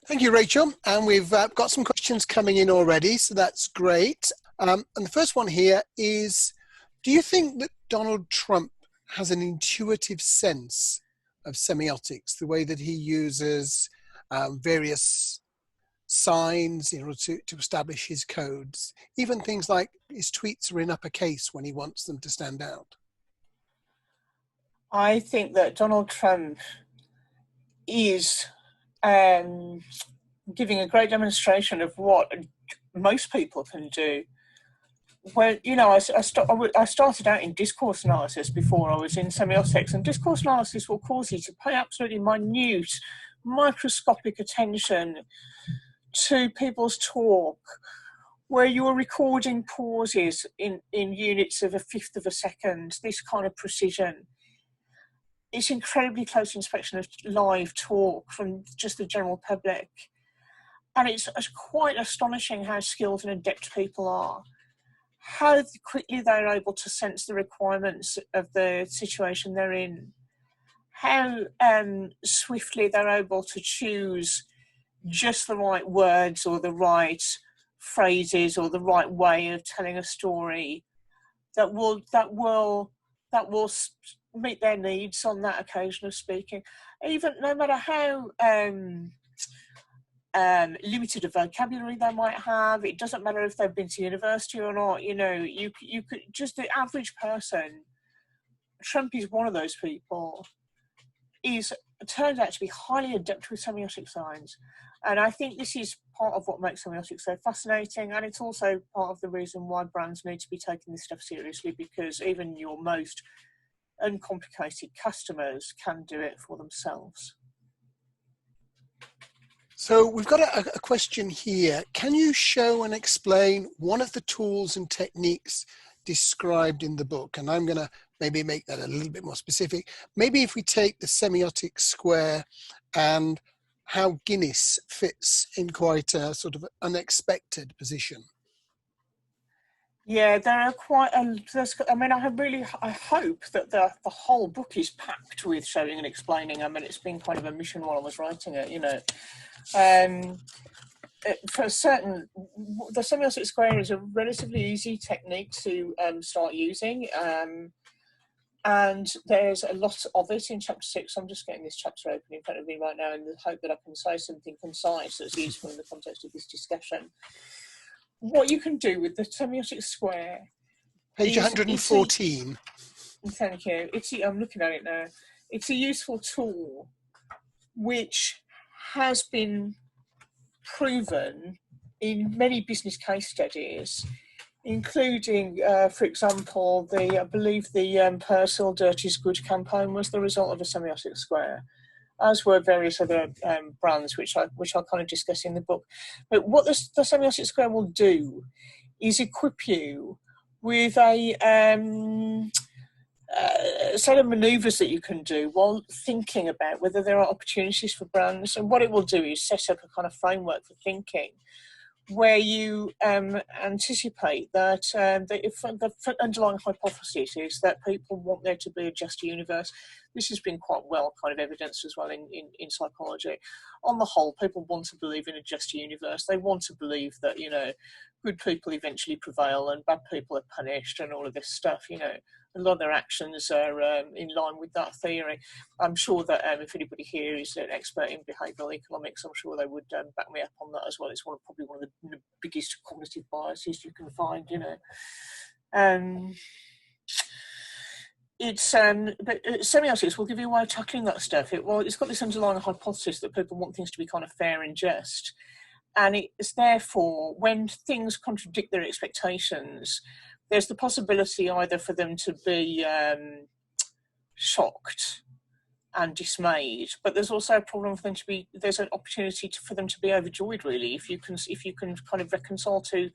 Thank you, Rachel. And we've got some questions coming in already, so that's great. And the first one here is, do you think that Donald Trump has an intuitive sense of semiotics, the way that he uses various signs in order to establish his codes, even things like his tweets are in uppercase when he wants them to stand out? I think that Donald Trump is giving a great demonstration of what most people can do. Well, you know, I started out in discourse analysis before I was in semiotics, and discourse analysis will cause you to pay absolutely minute, microscopic attention to people's talk, where you're recording pauses in units of a fifth of a second, this kind of precision. It's incredibly close inspection of live talk from just the general public. And it's quite astonishing how skilled and adept people are, how quickly they're able to sense the requirements of the situation they're in, how swiftly they're able to choose just the right words or the right phrases or the right way of telling a story that will meet their needs on that occasion of speaking. Even no matter how limited a vocabulary they might have, it doesn't matter if they've been to university or not. You know, you could just the average person. Trump is one of those people. Turns out to be highly adept with semiotic signs, and I think this is part of what makes semiotics so fascinating, and it's also part of the reason why brands need to be taking this stuff seriously, because even your most uncomplicated customers can do it for themselves. So we've got a question here. Can you show and explain one of the tools and techniques described in the book? And I'm going to maybe make that a little bit more specific. Maybe if we take the semiotic square and how Guinness fits in quite a sort of unexpected position. Yeah, there are quite a. I mean, I hope that the whole book is packed with showing and explaining. I mean, it's been kind of a mission while I was writing it, you know. For certain, the semiotic square is a relatively easy technique to start using, and there's a lot of it in chapter 6. I'm just getting this chapter open in front of me right now in the hope that I can say something concise that's useful in the context of this discussion. What you can do with the semiotic square, page 114. Thank you. I'm looking at it now. It's a useful tool which has been proven in many business case studies, including, for example, I believe the Persil Dirt is Good campaign was the result of a semiotic square, as were various other brands, which I kind of discuss in the book. But what the semiotic square will do is equip you with a set of manoeuvres that you can do while thinking about whether there are opportunities for brands. And what it will do is set up a kind of framework for thinking, where you anticipate that the underlying hypothesis is that people want there to be a just universe. This has been quite well kind of evidenced as well in psychology. On the whole, people want to believe in a just universe. They want to believe that, you know, good people eventually prevail and bad people are punished and all of this stuff, you know. A lot of their actions are in line with that theory. I'm sure that if anybody here is an expert in behavioural economics, I'm sure they would back me up on that as well. It's probably one of the biggest cognitive biases you can find, you know. But semiotics will give you a way of tackling that stuff. It's got this underlying hypothesis that people want things to be kind of fair and just. And it's therefore, when things contradict their expectations, there's the possibility either for them to be shocked and dismayed, but there's also a problem for them to be. There's an opportunity for them to be overjoyed, really, if you can kind of reconcile to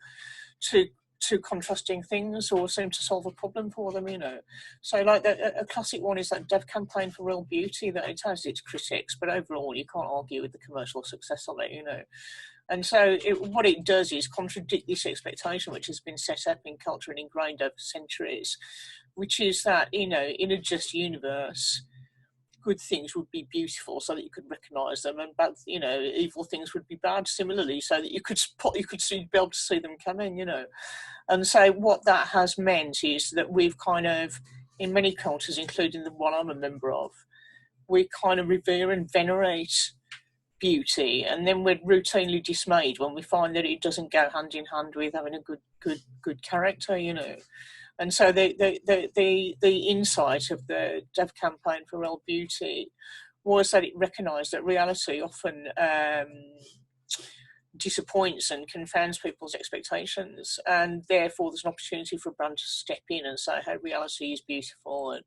contrasting things or seem to solve a problem for them, you know. So, like a classic one is that Dove campaign for real beauty. That it has its critics, but overall, you can't argue with the commercial success of it, you know. And so what it does is contradict this expectation which has been set up in culture and ingrained over centuries, which is that, you know, in a just universe, good things would be beautiful so that you could recognise them, and bad, evil things would be bad similarly, so that you could be able to see them coming, And so what that has meant is that we've kind of, in many cultures, including the one I'm a member of, we kind of revere and venerate beauty, and then we're routinely dismayed when we find that it doesn't go hand in hand with having a good character, And so the insight of the Dev campaign for Real Beauty was that it recognised that reality often disappoints and confounds people's expectations, and therefore there's an opportunity for a brand to step in and say, hey, reality is beautiful, and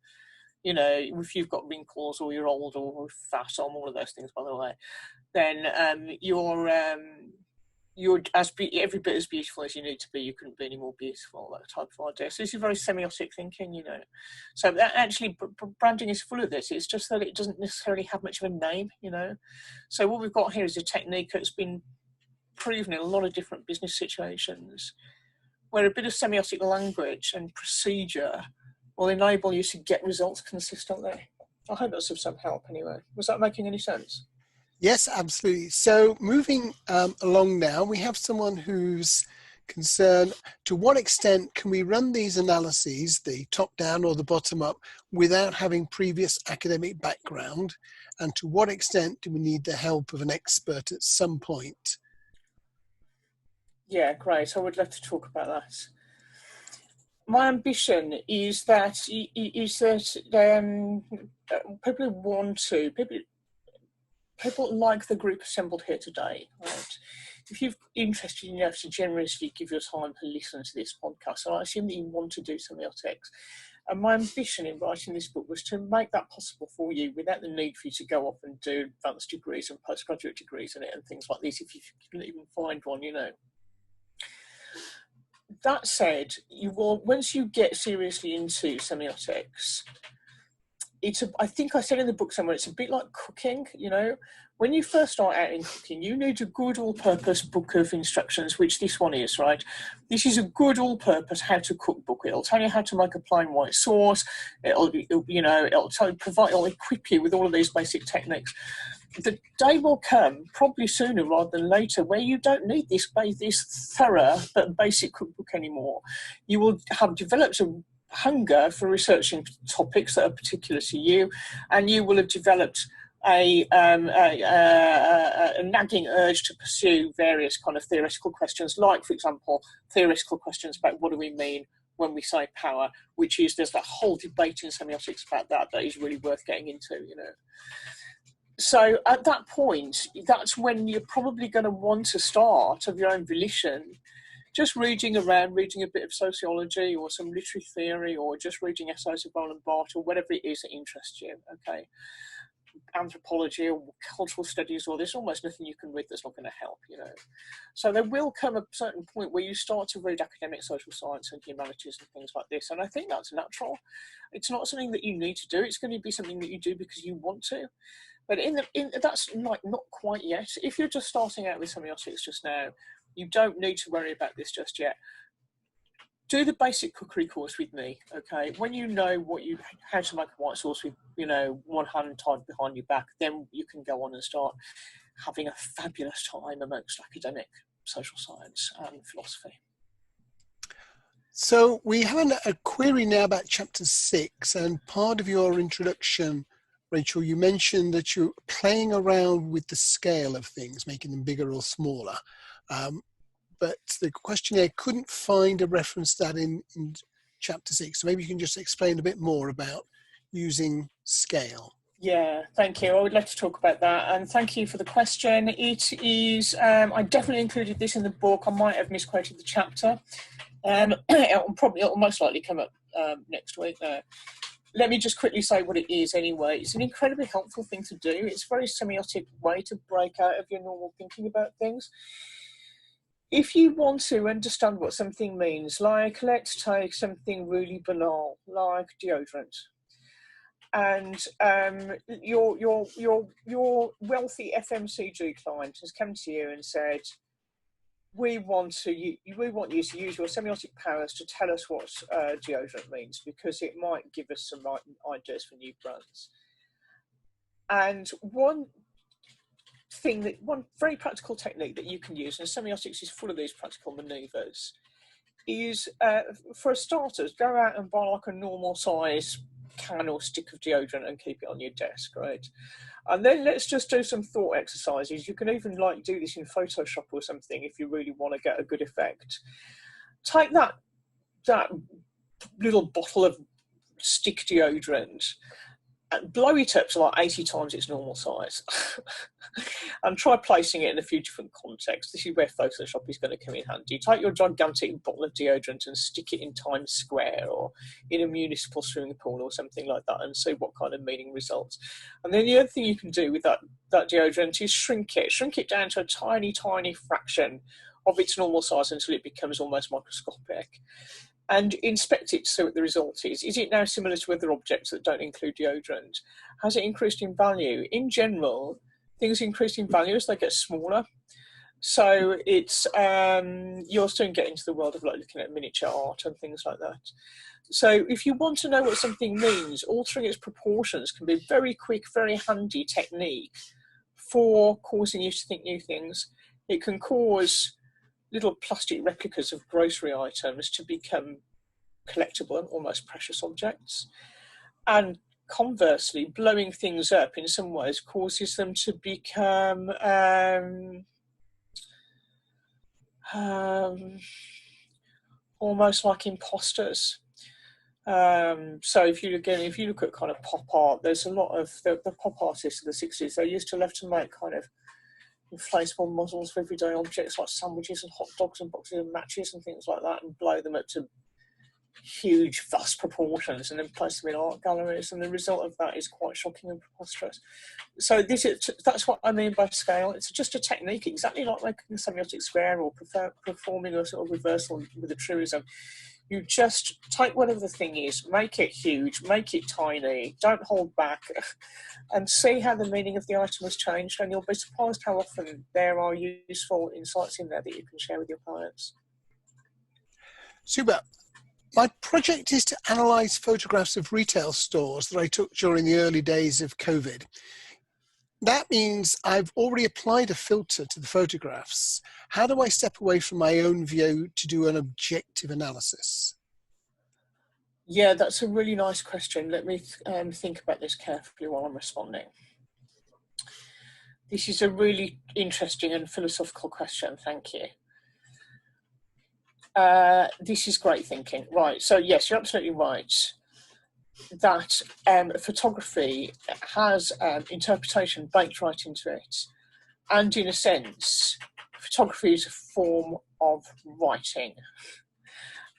if you've got wrinkles or you're old or fat, or all of those things, by the way, then you're every bit as beautiful as you need to be. You couldn't be any more beautiful, that type of idea. So this is very semiotic thinking, So that actually, branding is full of this. It's just that it doesn't necessarily have much of a name, So what we've got here is a technique that's been proven in a lot of different business situations, where a bit of semiotic language and procedure will enable you to get results consistently. I hope that's of some help anyway. Was that making any sense? Yes, absolutely. So moving along now, we have someone who's concerned, to what extent can we run these analyses, the top down or the bottom up, without having previous academic background? And to what extent do we need the help of an expert at some point? Yeah, great. I would love to talk about that. My ambition is that people who want to, people like the group assembled here today, right? If you're interested enough to generously give your time to listen to this podcast, and I assume that you want to do semiotics, and my ambition in writing this book was to make that possible for you without the need for you to go off and do advanced degrees and postgraduate degrees in it and things like this, if you can even find one, That said, you will, once you get seriously into semiotics, I think I said in the book somewhere, it's a bit like cooking, When you first start out in cooking, you need a good all-purpose book of instructions, which this one is, right? This is a good all-purpose how to cook book. It'll tell you how to make a plain white sauce. It'll equip you with all of these basic techniques. The day will come, probably sooner rather than later, where you don't need this thorough but basic cookbook anymore. You will have developed a hunger for researching topics that are particular to you, and you will have developed a nagging urge to pursue various kind of theoretical questions, like, for example, theoretical questions about what do we mean when we say power, there's that whole debate in semiotics about that is really worth getting into, So at that point, that's when you're probably going to want to start of your own volition, just reading a bit of sociology or some literary theory, or just reading essays of Roland Barthes, or whatever it is that interests you, okay? Anthropology or cultural studies, or there's almost nothing you can read that's not going to help, So there will come a certain point where you start to read academic social science and humanities and things like this, and I think that's natural. It's not something that you need to do. It's going to be something that you do because you want to. But that's not quite yet. If you're just starting out with semiotics just now, you don't need to worry about this just yet. Do the basic cookery course with me, okay? When you know how to make a white sauce with, one hand tied behind your back, then you can go on and start having a fabulous time amongst academic social science and philosophy. So we have a query now about chapter 6, and part of your introduction, Rachel, you mentioned that you're playing around with the scale of things, making them bigger or smaller. But the questionnaire couldn't find a reference to that in chapter 6. So maybe you can just explain a bit more about using scale. Yeah, thank you. I would love to talk about that. And thank you for the question. It is, I definitely included this in the book. I might have misquoted the chapter. It'll most likely come up next week. Let me just quickly say what it is anyway. It's an incredibly helpful thing to do. It's a very semiotic way to break out of your normal thinking about things. If you want to understand what something means, like, let's take something really banal, like deodorant. And your wealthy FMCG client has come to you and said, we want you to use your semiotic powers to tell us what deodorant means, because it might give us some ideas for new brands. And one very practical technique that you can use, and semiotics is full of these practical maneuvers, is for starters, go out and buy like a normal size can or stick of deodorant and keep it on your desk, right? And then let's just do some thought exercises. You can even like do this in Photoshop or something if you really want to get a good effect. Take that little bottle of stick deodorant and blow it up to like 80 times its normal size and try placing it in a few different contexts. This is where Photoshop is going to come in handy. Take your gigantic bottle of deodorant and stick it in Times Square or in a municipal swimming pool or something like that and see what kind of meaning results. And then the other thing you can do with that deodorant is shrink it down to a tiny, tiny fraction of its normal size until it becomes almost microscopic. And inspect it to see what the result is. Is it now similar to other objects that don't include deodorant? Has it increased in value? In general, things increase in value as they get smaller. So it's you're soon getting into the world of like looking at miniature art and things like that. So if you want to know what something means, altering its proportions can be a very quick, very handy technique for causing you to think new things. It can cause little plastic replicas of grocery items to become collectible and almost precious objects. And conversely, blowing things up in some ways causes them to become almost like imposters. So if you look at kind of pop art, there's a lot of the pop artists of the 60s, they used to love to make kind of inflatable models of everyday objects like sandwiches and hot dogs and boxes of matches and things like that and blow them up to huge, vast proportions and then place them in art galleries, and the result of that is quite shocking and preposterous. So that's what I mean by scale. It's just a technique, exactly like making a semiotic square or performing a sort of reversal with a truism. You just take whatever the thing is, make it huge, make it tiny, don't hold back, and see how the meaning of the item has changed, and you'll be surprised how often there are useful insights in there that you can share with your clients. Super. My project is to analyse photographs of retail stores that I took during the early days of COVID. That means I've already applied a filter to the photographs. How do I step away from my own view to do an objective analysis? Yeah, that's a really nice question. Let me think about this carefully while I'm responding. This is a really interesting and philosophical question. Thank you. This is great thinking. Right, so yes, you're absolutely right that photography has interpretation baked right into it. And in a sense, photography is a form of writing.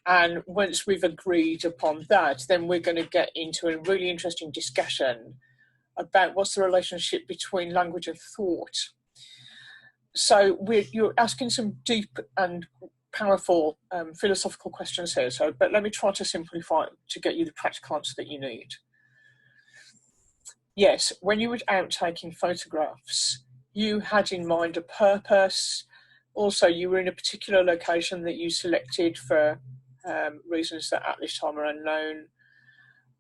And once we've agreed upon that, then we're going to get into a really interesting discussion about what's the relationship between language and thought. So you're asking some deep and powerful philosophical questions here, but let me try to simplify it to get you the practical answer that you need. Yes, when you were out taking photographs, you had in mind a purpose. Also, you were in a particular location that you selected for reasons that at this time are unknown.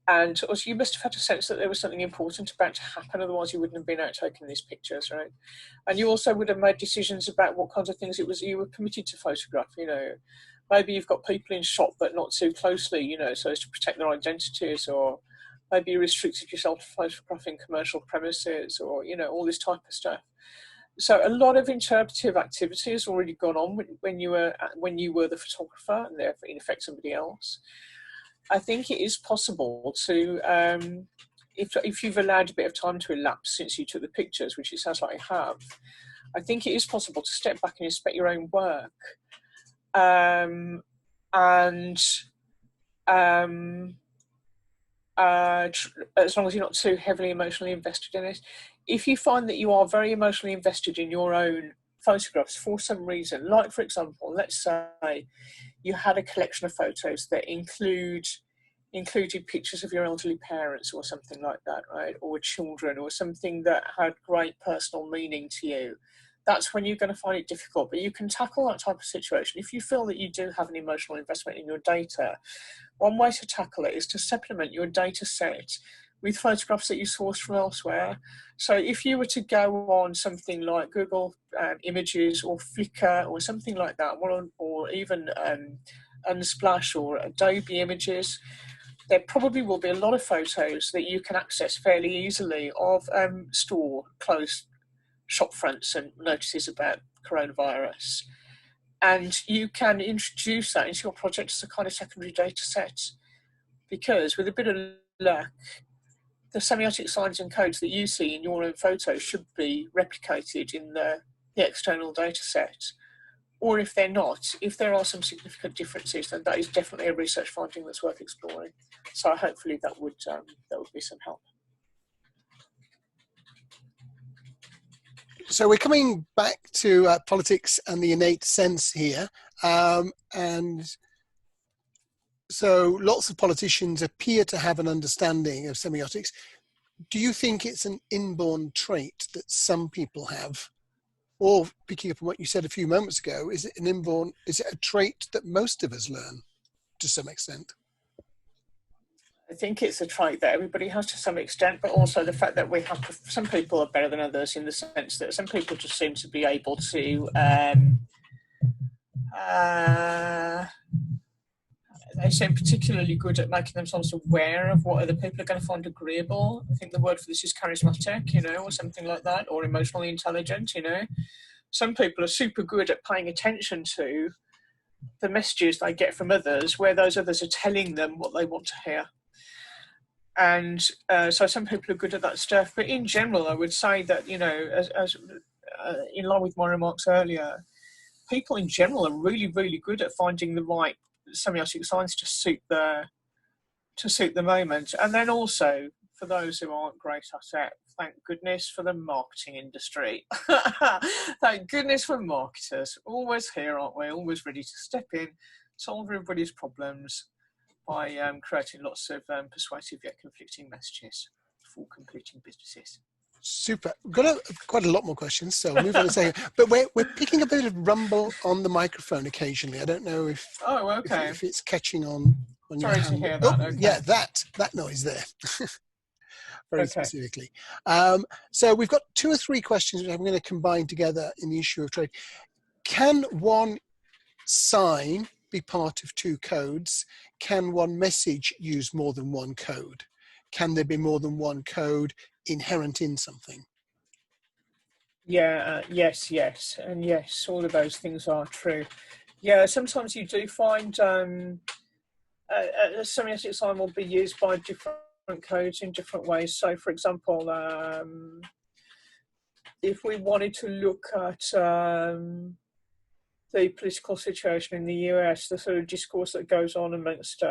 And also, you must have had a sense that there was something important about to happen, otherwise you wouldn't have been out taking these pictures, right? And you also would have made decisions about what kinds of things it was you were permitted to photograph, you know. Maybe you've got people in shot, but not too closely, you know, so as to protect their identities, or maybe you restricted yourself to photographing commercial premises, or, you know, all this type of stuff. So a lot of interpretive activity has already gone on when you were the photographer and therefore in effect somebody else. I think it is possible to, if you've allowed a bit of time to elapse since you took the pictures, which it sounds like you have, I think it is possible to step back and inspect your own work, and as long as you're not too heavily emotionally invested in it. If you find that you are very emotionally invested in your own photographs for some reason, like for example, let's say you had a collection of photos that included pictures of your elderly parents or something like that, right? Or children, or something that had great personal meaning to you. That's when you're going to find it difficult, but you can tackle that type of situation. If you feel that you do have an emotional investment in your data, one way to tackle it is to supplement your data set with photographs that you source from elsewhere. So if you were to go on something like Google Images or Flickr or something like that, or even Unsplash or Adobe Images, there probably will be a lot of photos that you can access fairly easily of store closed shop fronts and notices about coronavirus. And you can introduce that into your project as a kind of secondary data set, because with a bit of luck, the semiotic signs and codes that you see in your own photos should be replicated in the external data set. Or if they're not, if there are some significant differences, then that is definitely a research finding that's worth exploring. So hopefully that would be some help. So we're coming back to politics and the innate sense here. And so lots of politicians appear to have an understanding of semiotics. Do you think it's an inborn trait that some people have? Or picking up on what you said a few moments ago, is it a trait that most of us learn to some extent? I think it's a trait that everybody has to some extent, but also the fact that some people are better than others, in the sense that some people just seem to be able to they seem particularly good at making themselves aware of what other people are going to find agreeable. I think the word for this is charismatic, or something like that, or emotionally intelligent, Some people are super good at paying attention to the messages they get from others, where those others are telling them what they want to hear. And so some people are good at that stuff. But in general, I would say that, as in line with my remarks earlier, people in general are really, really good at finding the right semiotic signs to suit the moment. And then also, for those who aren't great at it, thank goodness for the marketing industry. Thank goodness for marketers. Always here, aren't we? Always ready to step in, solve everybody's problems by creating lots of persuasive yet conflicting messages for completing businesses. Super. We've got quite a lot more questions, so I'll move on a second. But we're picking a bit of rumble on the microphone occasionally. I don't know if if it's catching on your hand. Sorry to hear that. Okay. Yeah, that noise there. Very specifically. So we've got 2 or 3 questions which I'm going to combine together in the issue of trade. Can one sign be part of 2 codes? Can one message use more than 1 code? Can there be more than 1 code inherent in something? Yeah, yes, and yes, all of those things are true. Yeah, sometimes you do find a semiotic sign will be used by different codes in different ways. So, for example, if we wanted to look at the political situation in the US, the sort of discourse that goes on amongst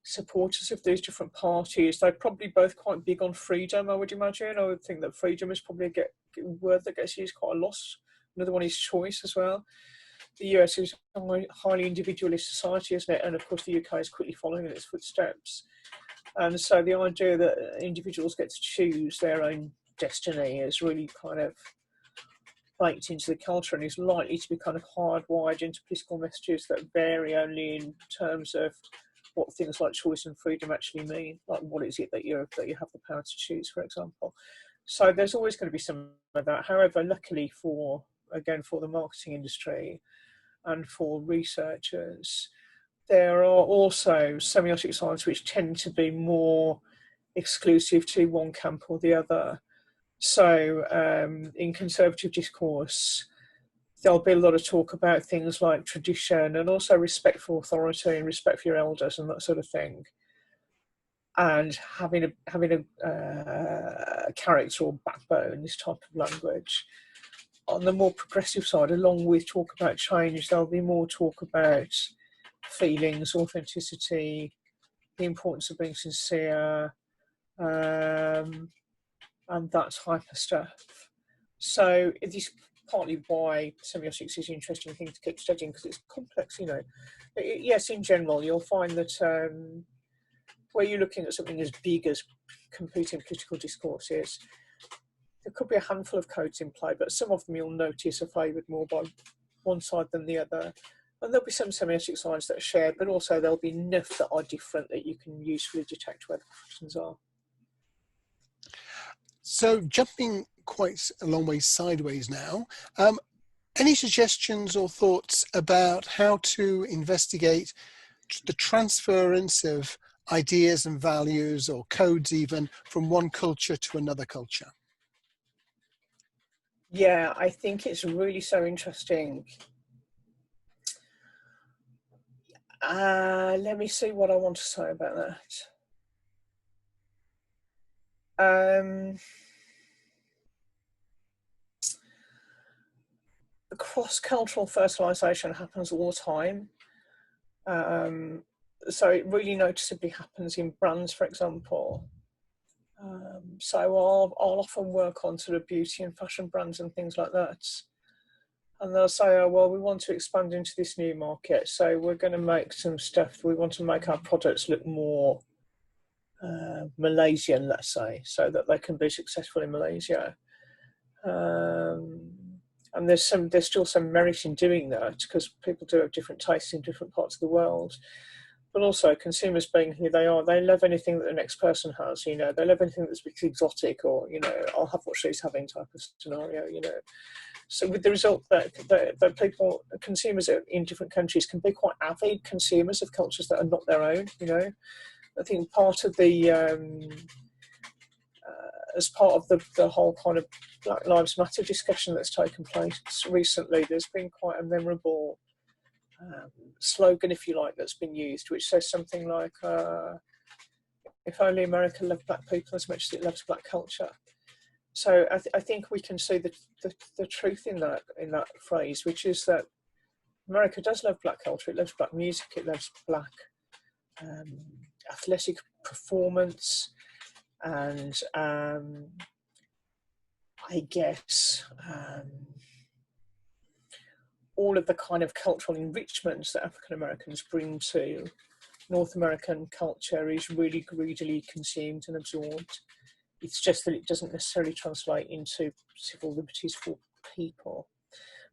supporters of these different parties, they're probably both quite big on freedom, I would imagine. I would think that freedom is probably a word that gets used quite a lot. Another one is choice as well. The US is a highly individualist society, isn't it? And of course the UK is quickly following in its footsteps. And so the idea that individuals get to choose their own destiny is really kind of baked into the culture, and is likely to be kind of hardwired into political messages that vary only in terms of what things like choice and freedom actually mean. Like, what is it that you have the power to choose, for example? So there's always going to be some of that. However, luckily for the marketing industry and for researchers, there are also semiotic signs which tend to be more exclusive to one camp or the other. So in conservative discourse, there'll be a lot of talk about things like tradition and also respect for authority and respect for your elders and that sort of thing. And having a character or backbone, this type of language. On the more progressive side, along with talk about change, there'll be more talk about feelings, authenticity, the importance of being sincere, and that type of stuff. So it is partly why semiotics is an interesting thing to keep studying, because it's complex, Yes, in general, you'll find that where you're looking at something as big as competing political discourses, there could be a handful of codes in play, but some of them you'll notice are favoured more by one side than the other. And there'll be some semiotic signs that are shared, but also there'll be enough that are different that you can usefully detect where the patterns are. So jumping quite a long way sideways now, any suggestions or thoughts about how to investigate the transference of ideas and values or codes even from one culture to another culture? Yeah, I think it's really so interesting. Let me see what I want to say about that. Cross-cultural fertilization happens all the time. So it really noticeably happens in brands, for example. So I'll often work on sort of beauty and fashion brands and things like that. And they'll say, oh, well, we want to expand into this new market. So we're going to make some stuff. We want to make our products look more Malaysian, let's say, so that they can be successful in Malaysia. And there's still some merit in doing that, because people do have different tastes in different parts of the world. But also, consumers being who they are, they love anything that the next person has. You know, they love anything that's a bit exotic, or, you know, I'll have what she's having type of scenario. You know, so with the result that people, consumers in different countries, can be quite avid consumers of cultures that are not their own. You know, I think part of the as part of the whole kind of Black Lives Matter discussion that's taken place recently, there's been quite a memorable slogan, if you like, that's been used, which says something like, if only America loved black people as much as it loves black culture. So I think we can see the truth in that phrase, which is that America does love black culture. It loves black music. It loves black athletic performance, and I guess all of the kind of cultural enrichments that African Americans bring to North American culture is really greedily consumed and absorbed. It's just that it doesn't necessarily translate into civil liberties for people.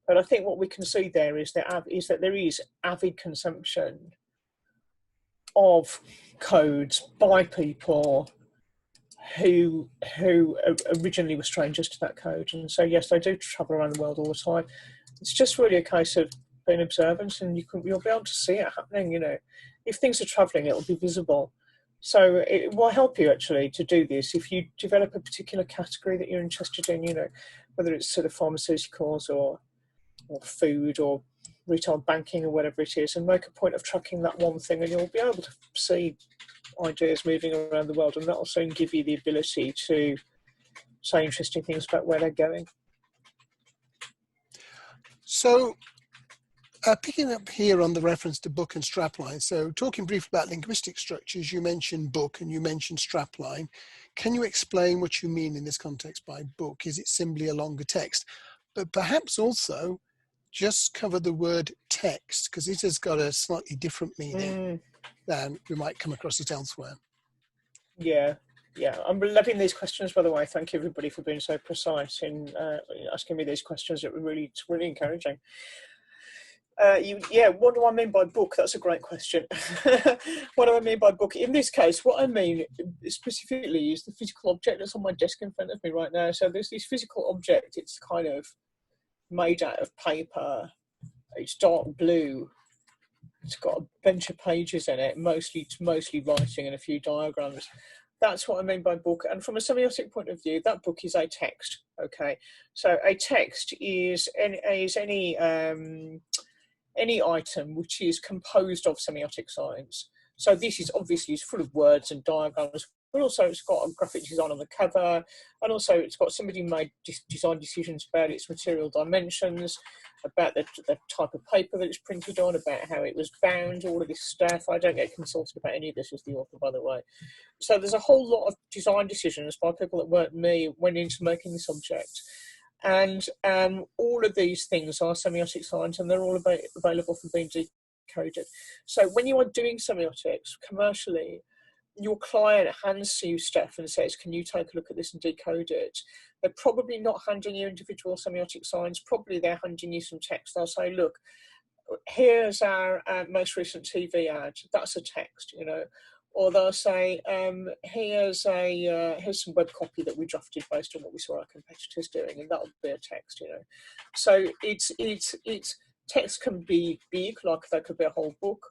But I think what we can see there is that there is avid consumption of codes by people who originally were strangers to that code. And so, yes, they do travel around the world all the time. It's just really a case of being observant, and you'll be able to see it happening. You know, if things are traveling, it'll be visible. So it will help you actually to do this if you develop a particular category that you're interested in. You know, whether it's sort of pharmaceuticals or food or retail banking or whatever it is, and make a point of tracking that one thing, and you'll be able to see ideas moving around the world, and that'll soon give you the ability to say interesting things about where they're going. So picking up here on the reference to book and strapline, so talking briefly about linguistic structures, you mentioned book and you mentioned strapline. Can you explain what you mean in this context by book? Is it simply a longer text? But perhaps also just cover the word text, because it has got a slightly different meaning than we might come across it elsewhere. Yeah, I'm loving these questions, by the way. Thank you, everybody, for being so precise in asking me these questions. It's really encouraging. What do I mean by book? That's a great question. What do I mean by book? In this case, what I mean specifically is the physical object that's on my desk in front of me right now. So there's this physical object. It's kind of made out of paper. It's dark blue. It's got a bunch of pages in it, mostly writing and a few diagrams. That's what I mean by book. And from a semiotic point of view, that book is a text. Okay, so a text is any item which is composed of semiotic signs. So this is obviously full of words and diagrams, but also it's got a graphic design on the cover, and also it's got somebody made design decisions about its material dimensions, about the type of paper that it's printed on, about how it was bound, all of this stuff. I don't get consulted about any of this as the author, by the way. So there's a whole lot of design decisions by people that weren't me went into making this object. And all of these things are semiotic signs, and they're all available for being decoded. So when you are doing semiotics commercially, your client hands you stuff and says, can you take a look at this and decode it? They're probably not handing you individual semiotic signs. Probably they're handing you some text. They'll say, look, here's our most recent TV ad. That's a text, you know. Or they'll say, here's some web copy that we drafted based on what we saw our competitors doing, and that'll be a text, you know. So it's text can be big, like that could be a whole book,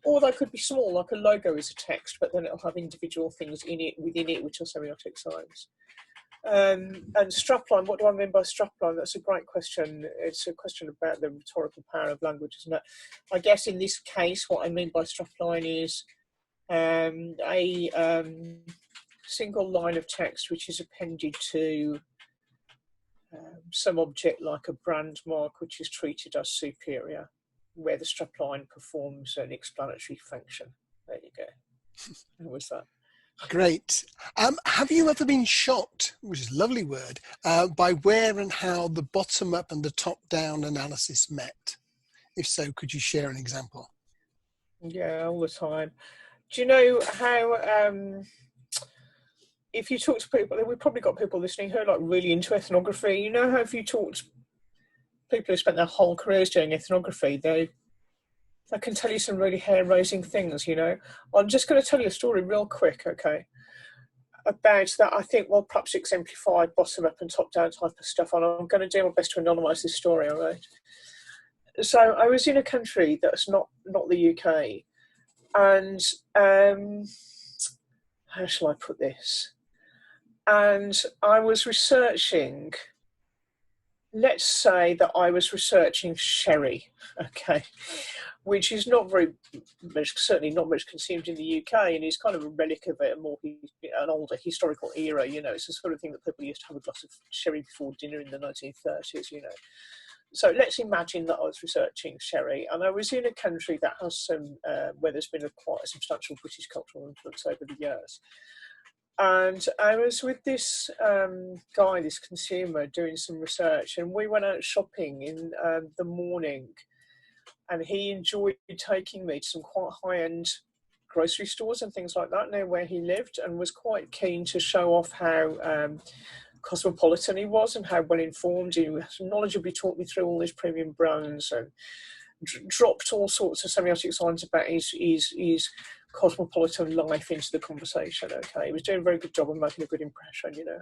or they could be small, like a logo is a text, but then it'll have individual things within it, which are semiotic signs. And strapline, what do I mean by strapline? That's a great question. It's a question about the rhetorical power of language, isn't it? I guess in this case, what I mean by strapline is a single line of text which is appended to some object like a brand mark, which is treated as superior, where the strapline performs an explanatory function. There you go. How was that? Great. Have you ever been shocked, which is a lovely word, by where and how the bottom-up and the top-down analysis met? If so, could you share an example? Yeah, all the time. Do you know how, if you talk to people, we've probably got people listening who are like really into ethnography. You know how if you talk to people who spent their whole careers doing ethnography, they can tell you some really hair-raising things, you know. I'm just going to tell you a story real quick, okay, about that I think will perhaps exemplify bottom-up and top-down type of stuff, and I'm going to do my best to anonymise this story, all right? So I was in a country that's not the UK, and how shall I put this? And I was researching, let's say that I was researching sherry, okay, which is not very much, certainly not much consumed in the UK, and is kind of a relic of an older historical era, you know. It's the sort of thing that people used to have a glass of sherry before dinner in the 1930s, you know. So let's imagine that I was researching sherry, and I was in a country that has some, where there's been quite a substantial British cultural influence over the years. And I was with this guy, this consumer, doing some research, and we went out shopping in the morning, and he enjoyed taking me to some quite high-end grocery stores and things like that near where he lived, and was quite keen to show off how cosmopolitan he was and how well informed he was. Knowledgeably taught me through all these premium brands and dropped all sorts of semiotic signs about his cosmopolitan life into the conversation. Okay, he was doing a very good job of making a good impression, you know.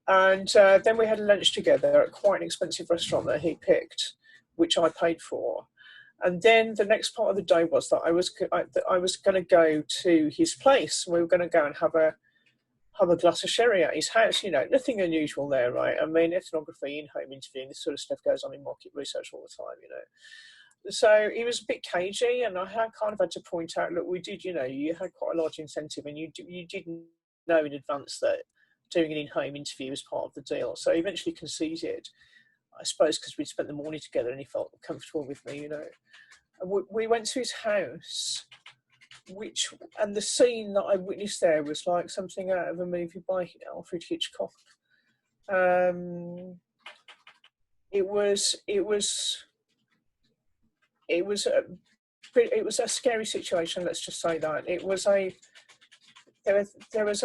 And then we had lunch together at quite an expensive restaurant that he picked, which I paid for. And then the next part of the day was that I was going to go to his place. We were going to go and have a glass of sherry at his house, you know, nothing unusual there, right? I mean, ethnography, in-home interviewing, this sort of stuff goes on in market research all the time, you know. So he was a bit cagey, and I kind of had to point out, look, we did, you know, you had quite a large incentive, and you didn't know in advance that doing an in-home interview was part of the deal. So he eventually conceded, I suppose, because we'd spent the morning together and he felt comfortable with me, you know. And we went to his house, and the scene that I witnessed there was like something out of a movie by Alfred Hitchcock. It was a scary situation. Let's just say that there was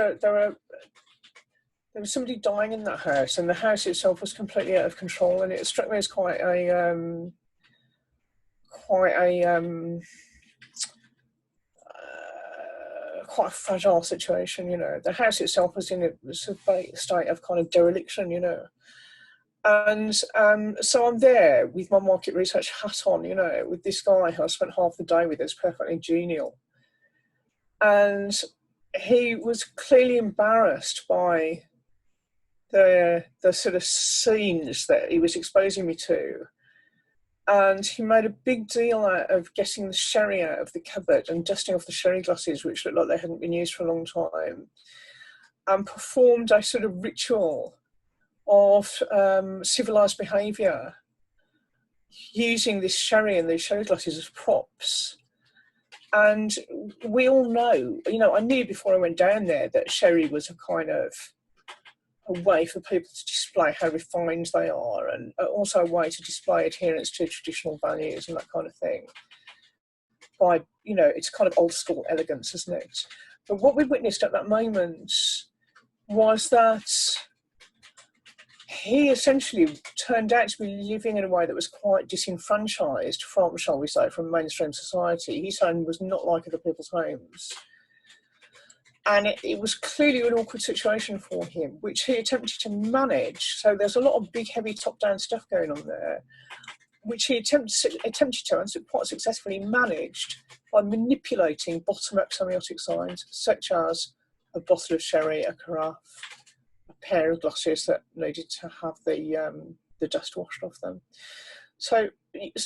somebody dying in that house, and the house itself was completely out of control, and it struck me as quite a fragile situation, you know. The house itself was in a state of kind of dereliction, you know. And so I'm there with my market research hat on, you know, with this guy who I spent half the day with. It's perfectly genial. And he was clearly embarrassed by the sort of scenes that he was exposing me to. And he made a big deal out of getting the sherry out of the cupboard and dusting off the sherry glasses, which looked like they hadn't been used for a long time, and performed a sort of ritual of civilized behavior using this sherry and these sherry glasses as props. And we all know, you know, I knew before I went down there that sherry was a kind of a way for people to display how refined they are, and also a way to display adherence to traditional values and that kind of thing. By, you know, it's kind of old school elegance, isn't it? But what we witnessed at that moment was that he essentially turned out to be living in a way that was quite disenfranchised from, shall we say, from mainstream society. His home was not like other people's homes. And it was clearly an awkward situation for him, which he attempted to manage. So there's a lot of big, heavy top-down stuff going on there, which he attempted to, and quite successfully managed, by manipulating bottom-up semiotic signs, such as a bottle of sherry, a carafe, a pair of glasses that needed to have the dust washed off them. So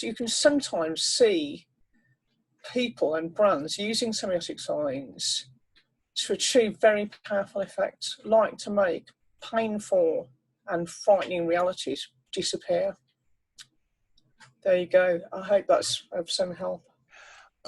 you can sometimes see people and brands using semiotic signs to achieve very powerful effects, like to make painful and frightening realities disappear. There you go. I hope that's of some help.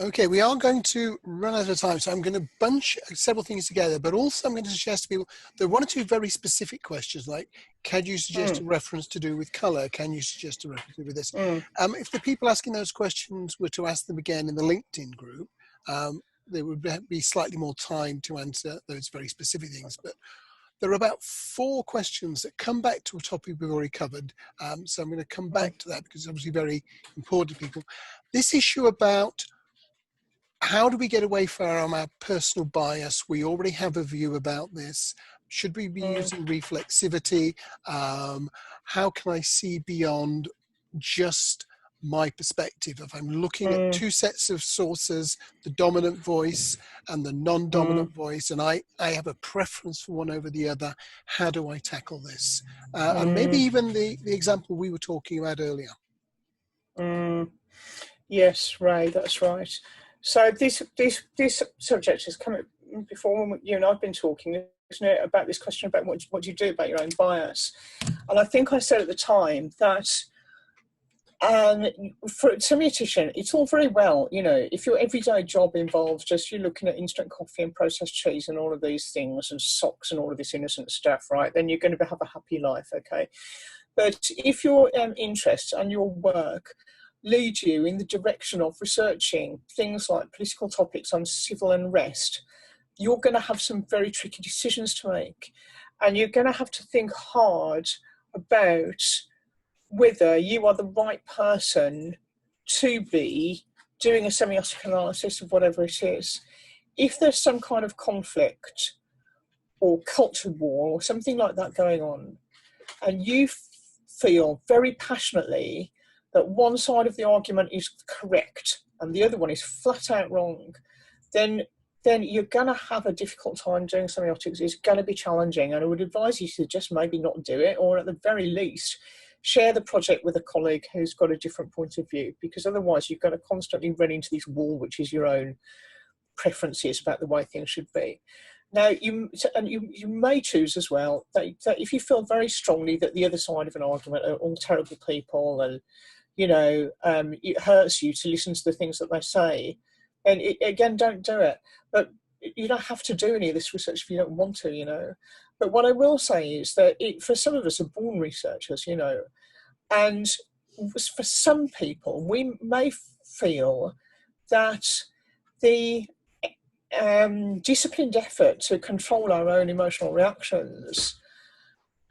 Okay, we are going to run out of time, so I'm going to bunch several things together, but also I'm going to suggest to people, there are one or two very specific questions, like, can you suggest a reference to do with colour? Can you suggest a reference to do with this? If the people asking those questions were to ask them again in the LinkedIn group, there would be slightly more time to answer those very specific things. But there are about 4 questions that come back to a topic we've already covered. So I'm going to come back to that because it's obviously very important to people. This issue about how do we get away from our personal bias? We already have a view about this. Should we be using reflexivity? How can I see beyond just my perspective? If I'm looking at 2 sets of sources, the dominant voice and the non-dominant voice, and I have a preference for one over the other, how do I tackle this? And maybe even the example we were talking about earlier. Yes, Ray, that's right. So this subject has come up before when you and I've been talking, isn't it, about this question about what do you do about your own bias? And I think I said at the time that for a semiotician, it's all very well, you know, if your everyday job involves just you looking at instant coffee and processed cheese and all of these things and socks and all of this innocent stuff, right, then you're going to have a happy life, okay? But if your interests and your work lead you in the direction of researching things like political topics on civil unrest, you're going to have some very tricky decisions to make. And you're going to have to think hard about whether you are the right person to be doing a semiotic analysis of whatever it is. If there's some kind of conflict or culture war or something like that going on, and you feel very passionately that one side of the argument is correct and the other one is flat out wrong, then you're going to have a difficult time doing semiotics. It's going to be challenging, and I would advise you to just maybe not do it, or at the very least, share the project with a colleague who's got a different point of view, because otherwise you're going to constantly run into this wall, which is your own preferences about the way things should be. Now, you may choose as well that if you feel very strongly that the other side of an argument are all terrible people and, you know, it hurts you to listen to the things that they say, and again, don't do it. But you don't have to do any of this research if you don't want to, you know. But what I will say is that for some of us are born researchers, you know, and for some people, we may feel that the disciplined effort to control our own emotional reactions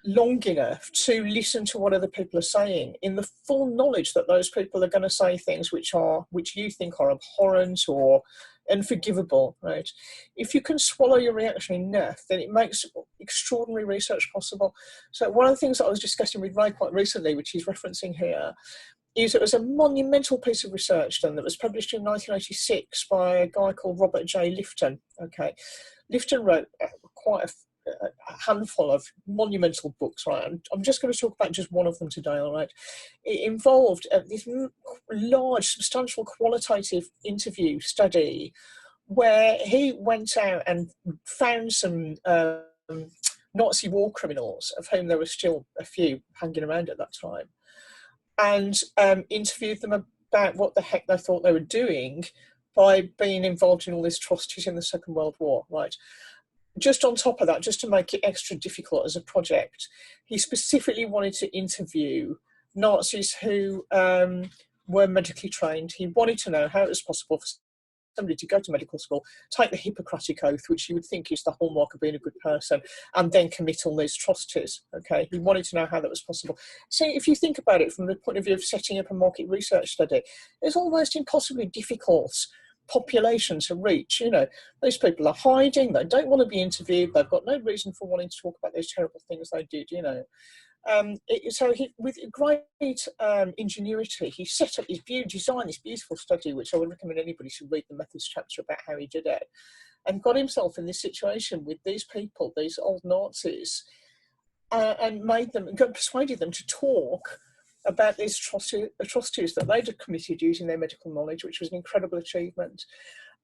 long enough to listen to what other people are saying, in the full knowledge that those people are going to say things which you think are abhorrent or unforgivable, right? If you can swallow your reaction enough, then it makes extraordinary research possible. So one of the things that I was discussing with Ray quite recently, which he's referencing here, is it was a monumental piece of research done that was published in 1986 by a guy called Robert J. Lifton. Okay, Lifton wrote quite a handful of monumental books, right? I'm just going to talk about just one of them today, all right? It involved this large, substantial qualitative interview study where he went out and found some Nazi war criminals, of whom there were still a few hanging around at that time, and interviewed them about what the heck they thought they were doing by being involved in all these atrocities in the Second World War, right? Just on top of that, just to make it extra difficult as a project, he specifically wanted to interview Nazis who were medically trained. He wanted to know how it was possible for somebody to go to medical school, take the Hippocratic Oath, which you would think is the hallmark of being a good person, and then commit all these atrocities. Okay, he wanted to know how that was possible. So if you think about it from the point of view of setting up a market research study, it's almost impossibly difficult population to reach. You know, those people are hiding, they don't want to be interviewed, they've got no reason for wanting to talk about those terrible things they did, you know. So he, with great ingenuity, he set up his designed this beautiful study, which I would recommend anybody should read the methods chapter about how he did it, and got himself in this situation with these people, these old Nazis, and persuaded them to talk about these atrocities that they'd committed using their medical knowledge, which was an incredible achievement.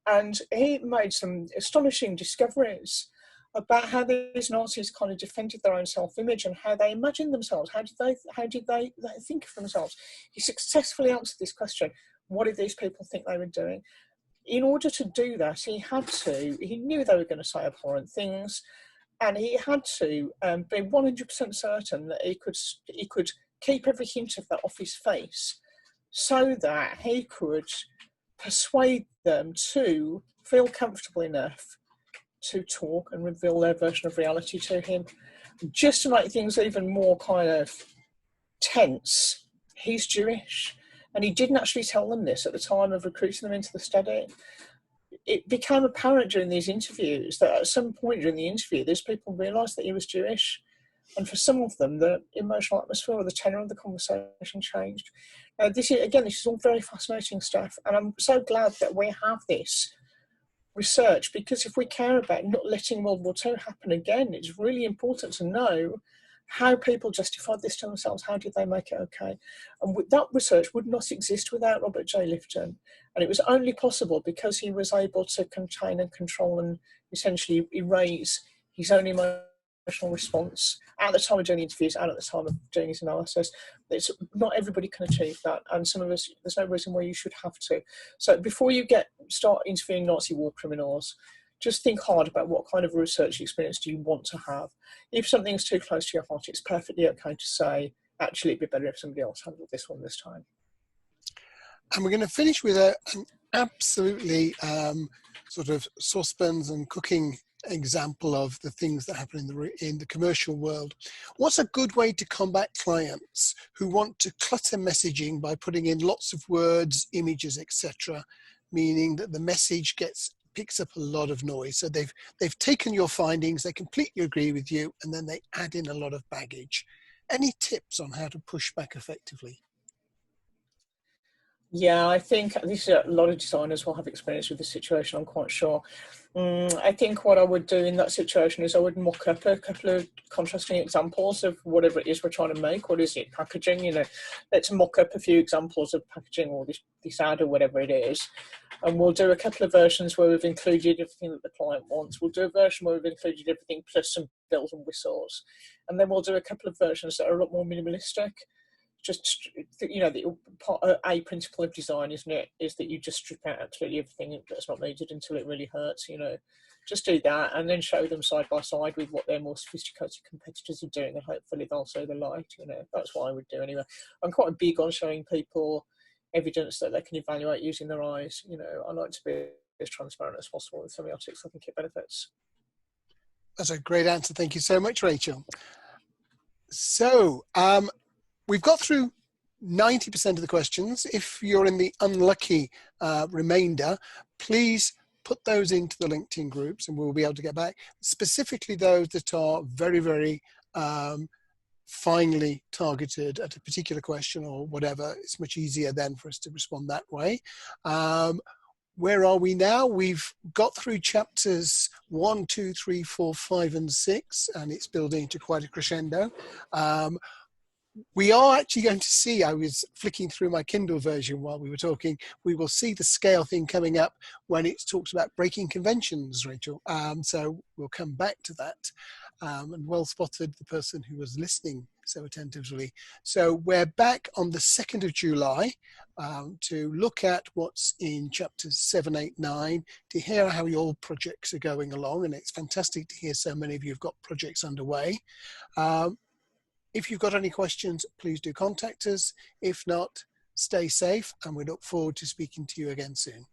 And he made some astonishing discoveries about how these Nazis kind of defended their own self-image and how they imagined themselves. How did they think of themselves? He successfully answered this question: what did these people think they were doing? In order to do that, he knew they were going to say abhorrent things, and he had to be 100% certain that he could keep every hint of that off his face, so that he could persuade them to feel comfortable enough to talk and reveal their version of reality to him. Just to make things even more kind of tense, he's Jewish, and he didn't actually tell them this at the time of recruiting them into the study. It became apparent during these interviews that at some point during the interview, these people realised that he was Jewish. And for some of them, the emotional atmosphere or the tenor of the conversation changed. This is all very fascinating stuff. And I'm so glad that we have this research, because if we care about not letting World War II happen again, it's really important to know how people justified this to themselves. How did they make it okay? And that research would not exist without Robert J. Lifton. And it was only possible because he was able to contain and control and essentially erase his own emotional response at the time of doing interviews and at the time of doing his analysis. Not everybody can achieve that, and some of us, there's no reason why you should have to. So before you start interviewing Nazi war criminals, just think hard about what kind of research experience do you want to have. If something's too close to your heart, it's perfectly okay to say, actually, it'd be better if somebody else handled this one this time. And we're going to finish with an absolutely sort of saucepans and cooking example of the things that happen in the commercial world. What's a good way to combat clients who want to clutter messaging by putting in lots of words, images, etc., meaning that the message picks up a lot of noise? So they've taken your findings, they completely agree with you, and then they add in a lot of baggage. Any tips on how to push back effectively? Yeah, I think a lot of designers will have experience with this situation, I'm quite sure. I think what I would do in that situation is I would mock up a couple of contrasting examples of whatever it is we're trying to make. What is it? Packaging, let's mock up a few examples of packaging, or this ad or whatever it is. And we'll do a couple of versions where we've included everything that the client wants. We'll do a version where we've included everything plus some bells and whistles. And then we'll do a couple of versions that are a lot more minimalistic. Just, a principle of design, isn't it, is that you just strip out absolutely everything that's not needed until it really hurts. Just do that and then show them side by side with what their more sophisticated competitors are doing, and hopefully they'll see the light. That's what I would do anyway. I'm quite big on showing people evidence that they can evaluate using their eyes. I like to be as transparent as possible with semiotics. I think it benefits. That's a great answer. Thank you so much, Rachel. So, we've got through 90% of the questions. If you're in the unlucky remainder, please put those into the LinkedIn groups and we'll be able to get back. Specifically those that are very, very finely targeted at a particular question or whatever. It's much easier then for us to respond that way. Where are we now? We've got through chapters 1, 2, 3, 4, 5, and 6, and it's building to quite a crescendo. We are actually going to see, I was flicking through my Kindle version while we were talking, we will see the scale thing coming up when it talks about breaking conventions, Rachel. So we'll come back to that. And well spotted, the person who was listening so attentively. So we're back on the 2nd of July to look at what's in chapters 7, 8, 9, to hear how your projects are going along. And it's fantastic to hear so many of you have got projects underway. If you've got any questions, please do contact us. If not, stay safe, and we look forward to speaking to you again soon.